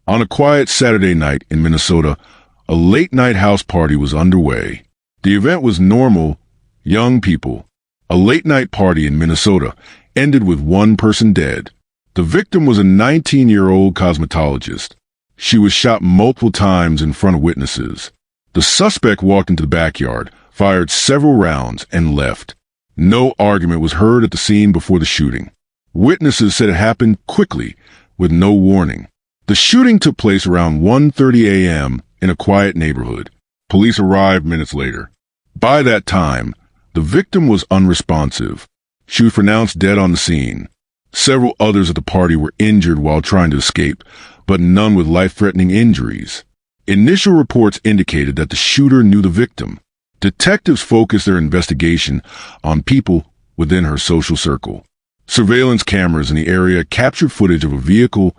On a quiet Saturday night in Minnesota, a late-night house party was underway. The event was normal, young people. A late-night party in Minnesota ended with one person dead. The victim was a 19-year-old cosmetologist. She was shot multiple times in front of witnesses. The suspect walked into the backyard, fired several rounds, and left. No argument was heard at the scene before the shooting. Witnesses said it happened quickly, with no warning. The shooting took place around 1:30 a.m. in a quiet neighborhood. Police arrived minutes later. By that time, the victim was unresponsive. She was pronounced dead on the scene. Several others at the party were injured while trying to escape, but none with life-threatening injuries. Initial reports indicated that the shooter knew the victim. Detectives focused their investigation on people within her social circle. Surveillance cameras in the area captured footage of a vehicle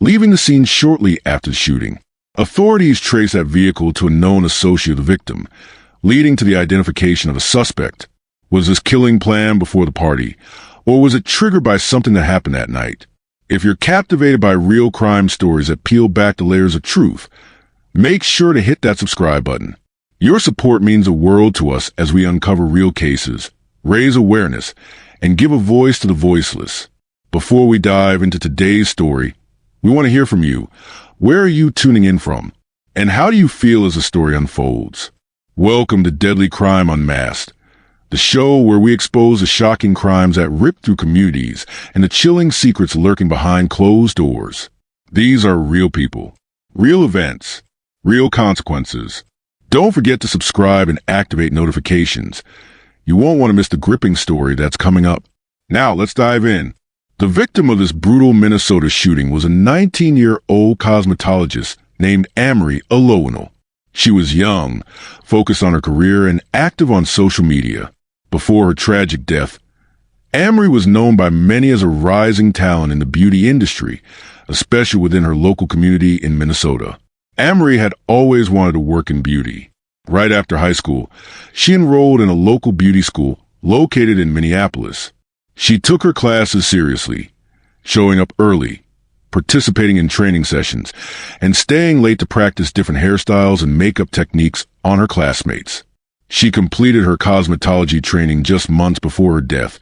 leaving the scene shortly after the shooting. Authorities traced that vehicle to a known associate of the victim, leading to the identification of a suspect. Was this killing planned before the party, or was it triggered by something that happened that night? If you're captivated by real crime stories that peel back the layers of truth, make sure to hit that subscribe button. Your support means the world to us as we uncover real cases, raise awareness, and give a voice to the voiceless. Before we dive into today's story, we want to hear from you. Where are you tuning in from? And how do you feel as the story unfolds? Welcome to Deadly Crime Unmasked, the show where we expose the shocking crimes that rip through communities and the chilling secrets lurking behind closed doors. These are real people, real events, real consequences. Don't forget to subscribe and activate notifications. You won't want to miss the gripping story that's coming up. Now, let's dive in. The victim of this brutal Minnesota shooting was a 19-year-old cosmetologist named Amarie Alowonle. She was young, focused on her career, and active on social media. Before her tragic death, Amarie was known by many as a rising talent in the beauty industry, especially within her local community in Minnesota. Amarie had always wanted to work in beauty. Right after high school, she enrolled in a local beauty school located in Minneapolis. She took her classes seriously, showing up early, participating in training sessions, and staying late to practice different hairstyles and makeup techniques on her classmates. She completed her cosmetology training just months before her death,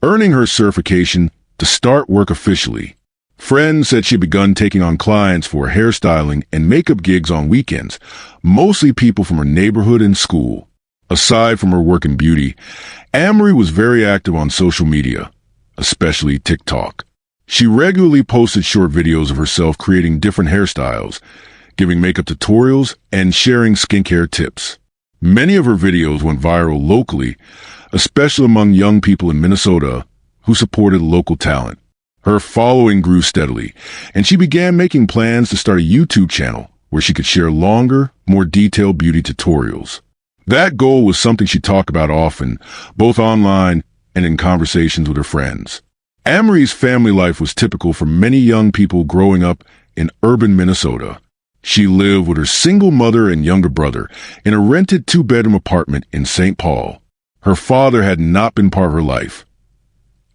earning her certification to start work officially. Friends said she had begun taking on clients for hairstyling and makeup gigs on weekends, mostly people from her neighborhood and school. Aside from her work in beauty, Amarie was very active on social media, especially TikTok. She regularly posted short videos of herself creating different hairstyles, giving makeup tutorials, and sharing skincare tips. Many of her videos went viral locally, especially among young people in Minnesota who supported local talent. Her following grew steadily, and she began making plans to start a YouTube channel where she could share longer, more detailed beauty tutorials. That goal was something she talked about often, both online and in conversations with her friends. Amarie's family life was typical for many young people growing up in urban Minnesota. She lived with her single mother and younger brother in a rented two-bedroom apartment in St. Paul. Her father had not been part of her life.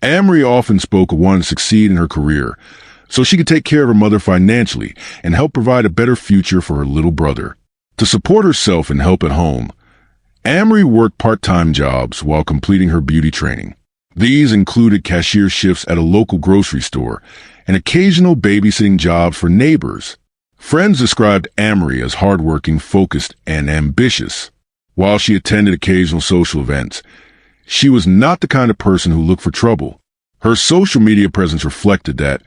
Amarie often spoke of wanting to succeed in her career so she could take care of her mother financially and help provide a better future for her little brother. To support herself and help at home, Amarie worked part-time jobs while completing her beauty training. These included cashier shifts at a local grocery store and occasional babysitting jobs for neighbors. Friends described Amarie as hardworking, focused, and ambitious. While she attended occasional social events, she was not the kind of person who looked for trouble. Her social media presence reflected that,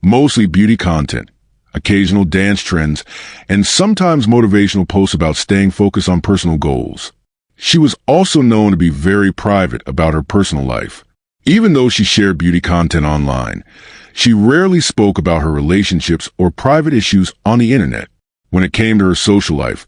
mostly beauty content, occasional dance trends, and sometimes motivational posts about staying focused on personal goals. She was also known to be very private about her personal life. Even though she shared beauty content online, she rarely spoke about her relationships or private issues on the internet. When it came to her social life,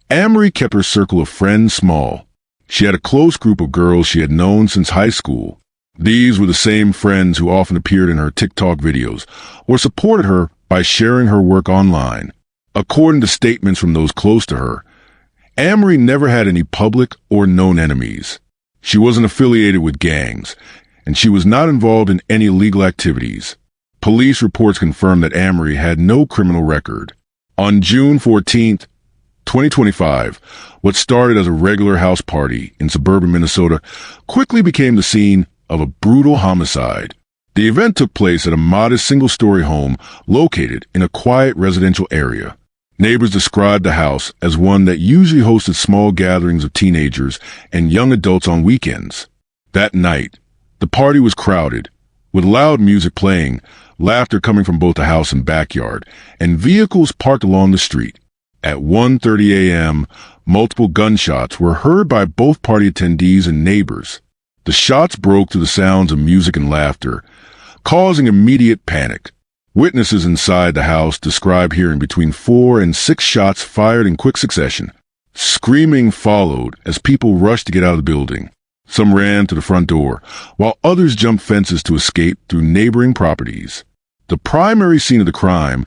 Amarie kept her circle of friends small. She had a close group of girls she had known since high school. These were the same friends who often appeared in her TikTok videos or supported her by sharing her work online. According to statements from those close to her, Amarie never had any public or known enemies. She wasn't affiliated with gangs, and she was not involved in any illegal activities. Police reports confirmed that Amarie had no criminal record. On June 14, 2025, what started as a regular house party in suburban Minnesota quickly became the scene of a brutal homicide. The event took place at a modest single-story home located in a quiet residential area. Neighbors described the house as one that usually hosted small gatherings of teenagers and young adults on weekends. That night, the party was crowded, with loud music playing, laughter coming from both the house and backyard, and vehicles parked along the street. At 1:30 a.m., multiple gunshots were heard by both party attendees and neighbors. The shots broke to the sounds of music and laughter, causing immediate panic. Witnesses inside the house described hearing between 4 and 6 shots fired in quick succession. Screaming followed as people rushed to get out of the building. Some ran to the front door, while others jumped fences to escape through neighboring properties. The primary scene of the crime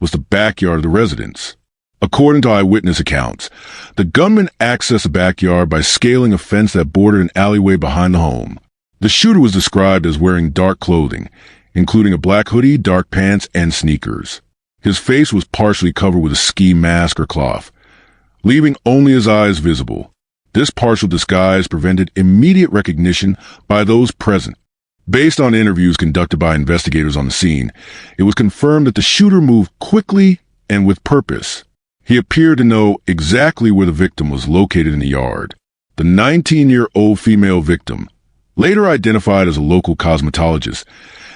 was the backyard of the residence. According to eyewitness accounts, the gunman accessed the backyard by scaling a fence that bordered an alleyway behind the home. The shooter was described as wearing dark clothing, including a black hoodie, dark pants, and sneakers. His face was partially covered with a ski mask or cloth, leaving only his eyes visible. This partial disguise prevented immediate recognition by those present. Based on interviews conducted by investigators on the scene, it was confirmed that the shooter moved quickly and with purpose. He appeared to know exactly where the victim was located in the yard. The 19-year-old female victim, later identified as a local cosmetologist,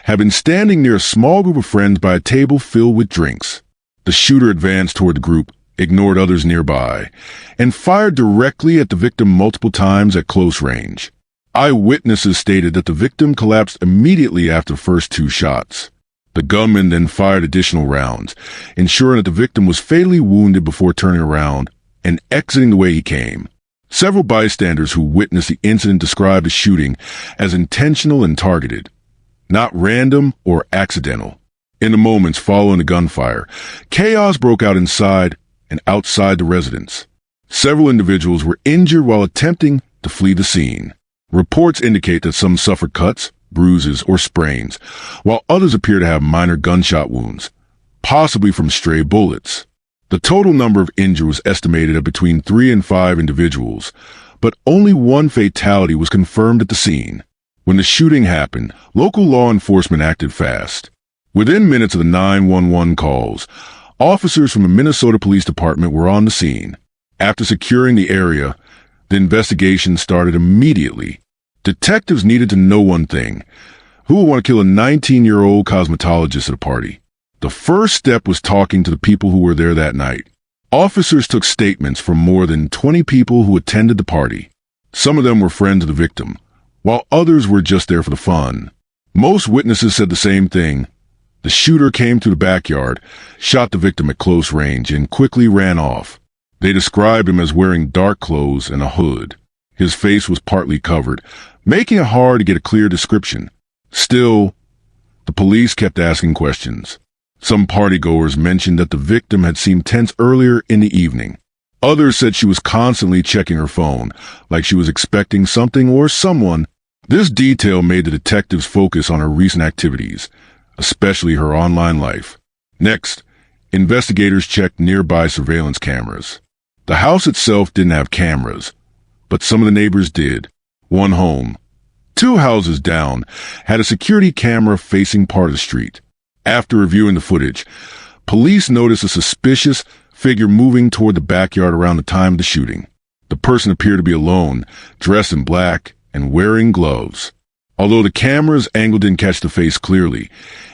had been standing near a small group of friends by a table filled with drinks. The shooter advanced toward the group, ignored others nearby, and fired directly at the victim multiple times at close range. Eyewitnesses stated that the victim collapsed immediately after the first 2 shots. The gunman then fired additional rounds, ensuring that the victim was fatally wounded before turning around and exiting the way he came. Several bystanders who witnessed the incident described the shooting as intentional and targeted, not random or accidental. In the moments following the gunfire, chaos broke out inside and outside the residence. Several individuals were injured while attempting to flee the scene. Reports indicate that some suffered cuts, bruises, or sprains, while others appear to have minor gunshot wounds, possibly from stray bullets. The total number of injured was estimated at between 3 and 5 individuals, but only 1 fatality was confirmed at the scene. When the shooting happened, local law enforcement acted fast. Within minutes of the 911 calls, officers from the Minnesota Police Department were on the scene. After securing the area, the investigation started immediately. Detectives needed to know one thing: who would want to kill a 19-year-old cosmetologist at a party? The first step was talking to the people who were there that night. Officers took statements from more than 20 people who attended the party. Some of them were friends of the victim, while others were just there for the fun. Most witnesses said the same thing. The shooter came to the backyard, shot the victim at close range, and quickly ran off. They described him as wearing dark clothes and a hood. His face was partly covered, making it hard to get a clear description. Still, the police kept asking questions. Some partygoers mentioned that the victim had seemed tense earlier in the evening. Others said she was constantly checking her phone, like she was expecting something or someone. This detail made the detectives focus on her recent activities, especially her online life. Next, investigators checked nearby surveillance cameras. The house itself didn't have cameras, but some of the neighbors did. One home, 2 houses down, had a security camera facing part of the street. After reviewing the footage, police noticed a suspicious figure moving toward the backyard around the time of the shooting. The person appeared to be alone, dressed in black and wearing gloves. Although the camera's angle didn't catch the face clearly,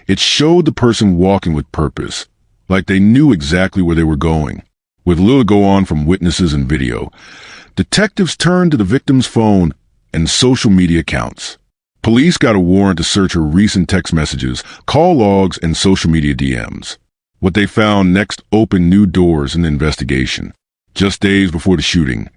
it showed the person walking with purpose, like they knew exactly where they were going. With little to go on from witnesses and video, detectives turned to the victim's phone and social media accounts. Police got a warrant to search her recent text messages, call logs, and social media DMs. What they found next opened new doors in the investigation. Just days before the shooting,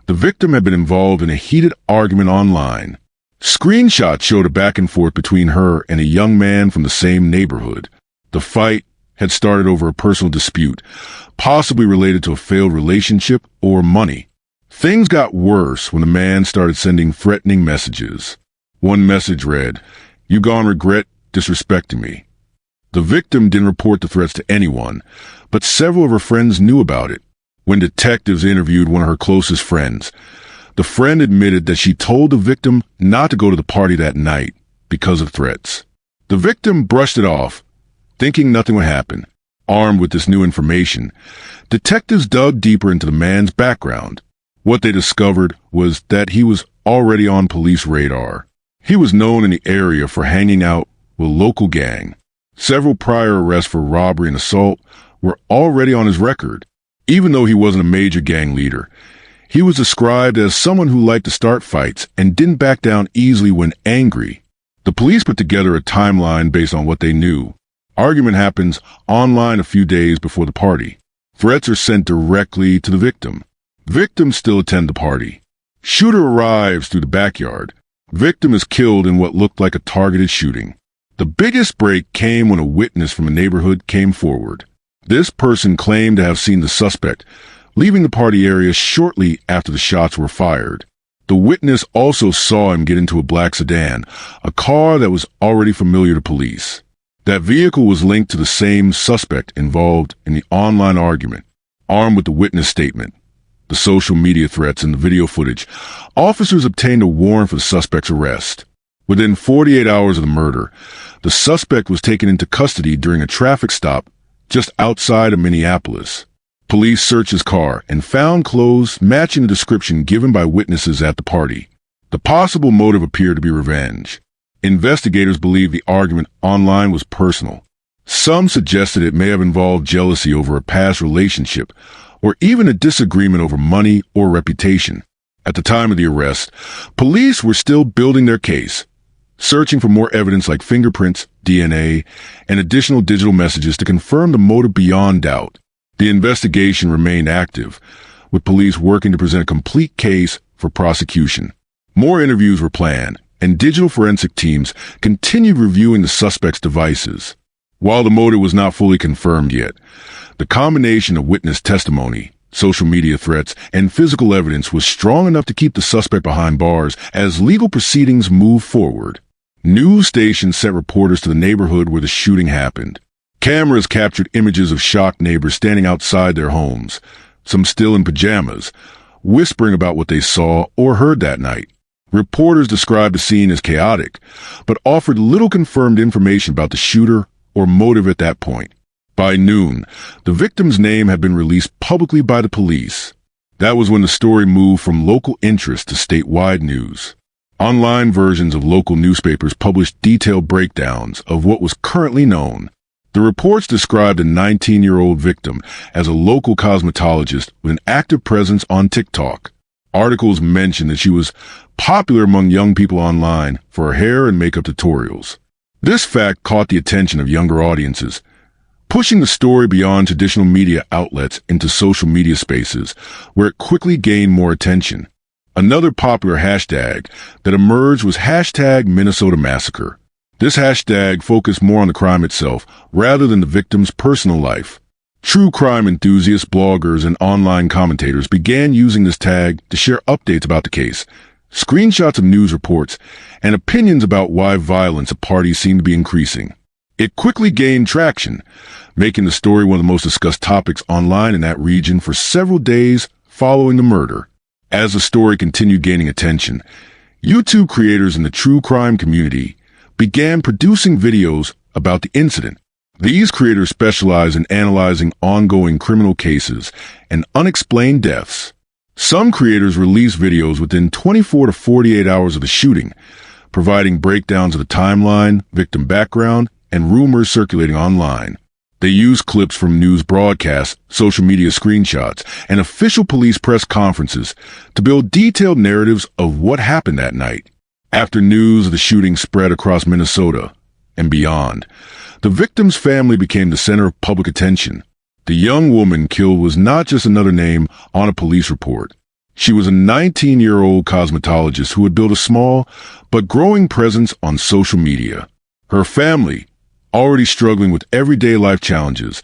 the victim had been involved in a heated argument online. Screenshots showed a back and forth between her and a young man from the same neighborhood. The fight had started over a personal dispute, possibly related to a failed relationship or money. Things got worse when the man started sending threatening messages. One message read, "You gone regret disrespecting me." The victim didn't report the threats to anyone, but several of her friends knew about it. When detectives interviewed one of her closest friends, the friend admitted that she told the victim not to go to the party that night because of threats. The victim brushed it off, thinking nothing would happen. Armed with this new information, detectives dug deeper into the man's background. What they discovered was that he was already on police radar. He was known in the area for hanging out with a local gang. Several prior arrests for robbery and assault were already on his record. Even though he wasn't a major gang leader, he was described as someone who liked to start fights and didn't back down easily when angry. The police put together a timeline based on what they knew. Argument happens online a few days before the party. Threats are sent directly to the victim. Victims still attend the party. Shooter arrives through the backyard. Victim is killed in what looked like a targeted shooting. The biggest break came when a witness from a neighborhood came forward. This person claimed to have seen the suspect leaving the party area shortly after the shots were fired. The witness also saw him get into a black sedan, a car that was already familiar to police. That vehicle was linked to the same suspect involved in the online argument. Armed with the witness statement, the social media threats, and the video footage, officers obtained a warrant for the suspect's arrest. Within 48 hours of the murder, the suspect was taken into custody during a traffic stop just outside of Minneapolis. Police searched his car and found clothes matching the description given by witnesses at the party. The possible motive appeared to be revenge. Investigators believe the argument online was personal. Some suggested it may have involved jealousy over a past relationship, or even a disagreement over money or reputation. At the time of the arrest, police were still building their case, searching for more evidence like fingerprints, DNA, and additional digital messages to confirm the motive beyond doubt. The investigation remained active, with police working to present a complete case for prosecution. More interviews were planned, and digital forensic teams continued reviewing the suspect's devices. While the motive was not fully confirmed yet, the combination of witness testimony, social media threats, and physical evidence was strong enough to keep the suspect behind bars as legal proceedings moved forward. News stations sent reporters to the neighborhood where the shooting happened. Cameras captured images of shocked neighbors standing outside their homes, some still in pajamas, whispering about what they saw or heard that night. Reporters described the scene as chaotic, but offered little confirmed information about the shooter or motive at that point. By noon, the victim's name had been released publicly by the police. That was when the story moved from local interest to statewide news. Online versions of local newspapers published detailed breakdowns of what was currently known. The reports described a 19-year-old victim as a local cosmetologist with an active presence on TikTok. Articles mentioned that she was popular among young people online for her hair and makeup tutorials. This fact caught the attention of younger audiences, pushing the story beyond traditional media outlets into social media spaces, where it quickly gained more attention. Another popular hashtag that emerged was hashtag Minnesota Massacre. This hashtag focused more on the crime itself rather than the victim's personal life. True crime enthusiasts, bloggers, and online commentators began using this tag to share updates about the case, screenshots of news reports, and opinions about why violence at parties seemed to be increasing. It quickly gained traction, making the story one of the most discussed topics online in that region for several days following the murder. As the story continued gaining attention, YouTube creators in the true crime community began producing videos about the incident. These creators specialize in analyzing ongoing criminal cases and unexplained deaths. Some creators release videos within 24 to 48 hours of the shooting, providing breakdowns of the timeline, victim background, and rumors circulating online. They use clips from news broadcasts, social media screenshots, and official police press conferences to build detailed narratives of what happened that night. After news of the shooting spread across Minnesota and beyond, the victim's family became the center of public attention. The young woman killed was not just another name on a police report. She was a 19-year-old cosmetologist who had built a small but growing presence on social media. Her family, already struggling with everyday life challenges,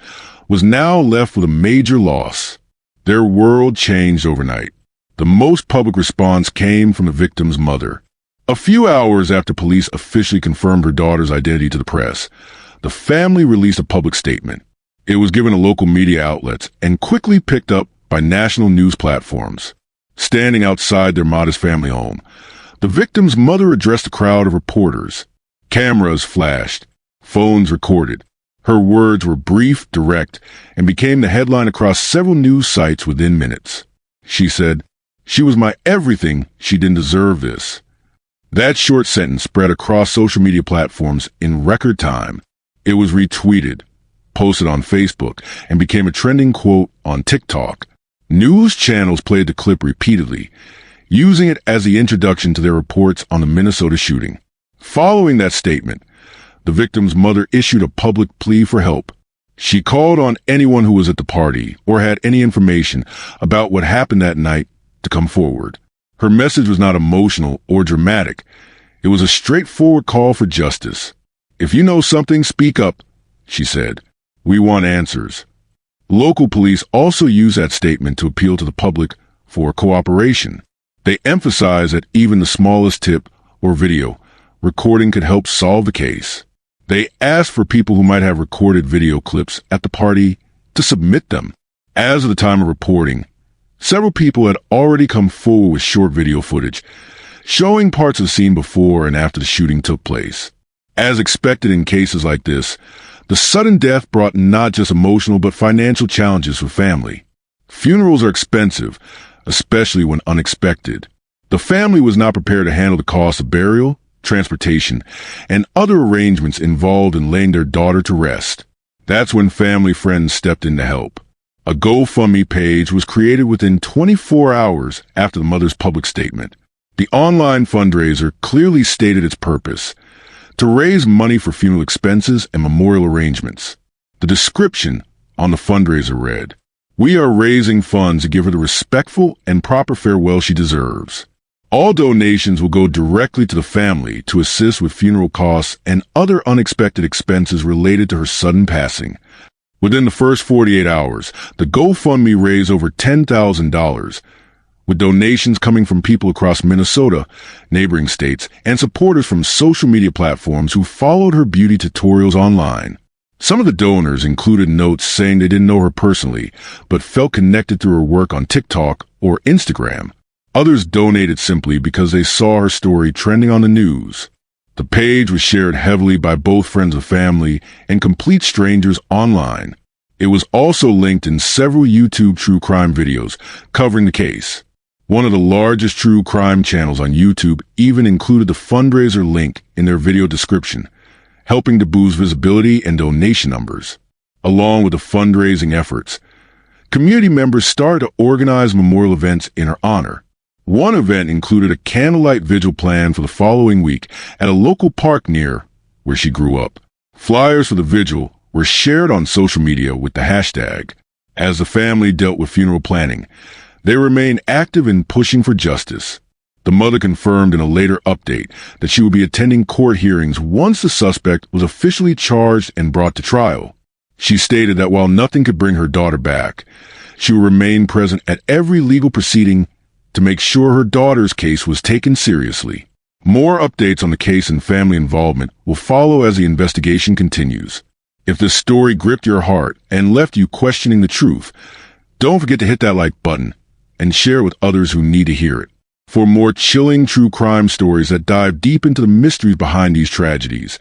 was now left with a major loss. Their world changed overnight. The most public response came from the victim's mother. A few hours after police officially confirmed her daughter's identity to the press, the family released a public statement. It was given to local media outlets and quickly picked up by national news platforms. Standing outside their modest family home, the victim's mother addressed a crowd of reporters. Cameras flashed, phones recorded. Her words were brief, direct, and became the headline across several news sites within minutes. She said, "She was my everything. She didn't deserve this." That short sentence spread across social media platforms in record time. It was retweeted, posted on Facebook, and became a trending quote on TikTok. News channels played the clip repeatedly, using it as the introduction to their reports on the Minnesota shooting. Following that statement, the victim's mother issued a public plea for help. She called on anyone who was at the party or had any information about what happened that night to come forward. Her message was not emotional or dramatic. It was a straightforward call for justice. "If you know something, speak up," she said. "We want answers." Local police also used that statement to appeal to the public for cooperation. They emphasized that even the smallest tip or video recording could help solve the case. They asked for people who might have recorded video clips at the party to submit them. As of the time of reporting, several people had already come forward with short video footage, showing parts of the scene before and after the shooting took place. As expected in cases like this, the sudden death brought not just emotional but financial challenges for family. Funerals are expensive, especially when unexpected. The family was not prepared to handle the cost of burial, transportation, and other arrangements involved in laying their daughter to rest. That's when family friends stepped in to help. A GoFundMe page was created within 24 hours after the mother's public statement. The online fundraiser clearly stated its purpose: to raise money for funeral expenses and memorial arrangements. The description on the fundraiser read, "We are raising funds to give her the respectful and proper farewell she deserves. All donations will go directly to the family to assist with funeral costs and other unexpected expenses related to her sudden passing." Within the first 48 hours, the GoFundMe raised over $10,000, with donations coming from people across Minnesota, neighboring states, and supporters from social media platforms who followed her beauty tutorials online. Some of the donors included notes saying they didn't know her personally, but felt connected through her work on TikTok or Instagram. Others donated simply because they saw her story trending on the news. The page was shared heavily by both friends of family and complete strangers online. It was also linked in several YouTube true crime videos covering the case. One of the largest true crime channels on YouTube even included the fundraiser link in their video description, helping to boost visibility and donation numbers. Along with the fundraising efforts, community members started to organize memorial events in her honor. One event included a candlelight vigil planned for the following week at a local park near where she grew up. Flyers for the vigil were shared on social media with the hashtag. As the family dealt with funeral planning, they remained active in pushing for justice. The mother confirmed in a later update that she would be attending court hearings once the suspect was officially charged and brought to trial. She stated that while nothing could bring her daughter back, she would remain present at every legal proceeding to make sure her daughter's case was taken seriously. More updates on the case and family involvement will follow as the investigation continues. If this story gripped your heart and left you questioning the truth, don't forget to hit that like button and share it with others who need to hear it. For more chilling true crime stories that dive deep into the mysteries behind these tragedies,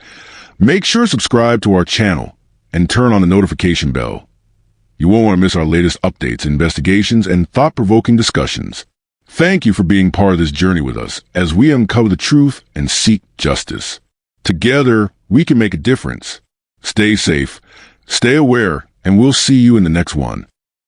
make sure to subscribe to our channel and turn on the notification bell. You won't want to miss our latest updates, investigations, and thought-provoking discussions. Thank you for being part of this journey with us as we uncover the truth and seek justice. Together, we can make a difference. Stay safe, stay aware, and we'll see you in the next one.